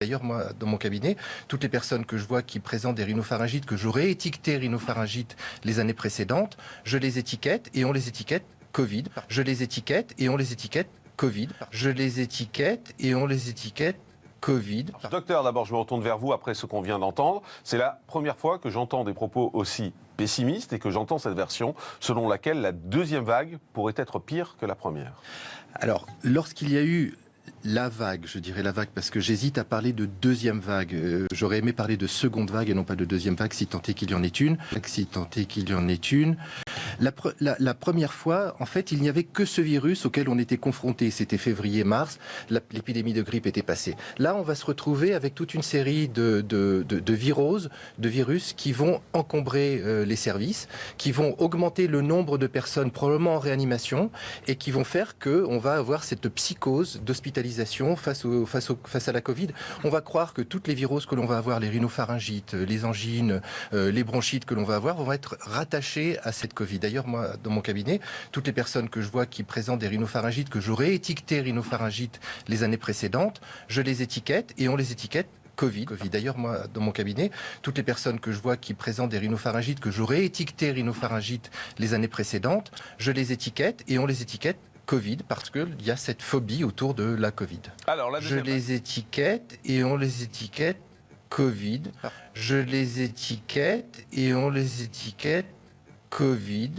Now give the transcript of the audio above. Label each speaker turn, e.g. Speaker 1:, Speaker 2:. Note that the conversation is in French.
Speaker 1: D'ailleurs, moi, dans mon cabinet, toutes les personnes que je vois qui présentent des rhinopharyngites, que j'aurais étiqueté rhinopharyngite les années précédentes, je les étiquette et on les étiquette Covid. Je les étiquette et on les étiquette Covid. Je les étiquette et on les étiquette Covid.
Speaker 2: Docteur, d'abord, je me retourne vers vous après ce qu'on vient d'entendre. C'est la première fois que j'entends des propos aussi pessimistes et que j'entends cette version selon laquelle la deuxième vague pourrait être pire que la première.
Speaker 1: Alors, lorsqu'il y a eu la vague, je dirais la vague, parce que j'hésite à parler de deuxième vague. J'aurais aimé parler de seconde vague et non pas de deuxième vague, si tant est qu'il y en ait une. Si tant est qu'il y en ait une. La première fois, en fait, il n'y avait que ce virus auquel on était confronté. C'était février-mars, l'épidémie de grippe était passée. Là, on va se retrouver avec toute une série de viroses, de virus qui vont encombrer les services, qui vont augmenter le nombre de personnes probablement en réanimation et qui vont faire qu'on va avoir cette psychose d'hospitalisation face à la Covid. On va croire que toutes les viroses que l'on va avoir, les rhinopharyngites, les angines, les bronchites que l'on va avoir, vont être rattachées à cette Covid. D'ailleurs, moi, dans mon cabinet, toutes les personnes que je vois qui présentent des rhinopharyngites, que j'aurais étiqueté rhinopharyngites les années précédentes, je les étiquette et on les étiquette Covid. D'ailleurs, moi, dans mon cabinet, toutes les personnes que je vois qui présentent des rhinopharyngites, que j'aurais étiqueté rhinopharyngites les années précédentes, je les étiquette et on les étiquette Covid parce qu'il y a cette phobie autour de la Covid.
Speaker 2: Alors,
Speaker 1: je les étiquette et on les étiquette Covid. Je les étiquette et on les étiquette Covid.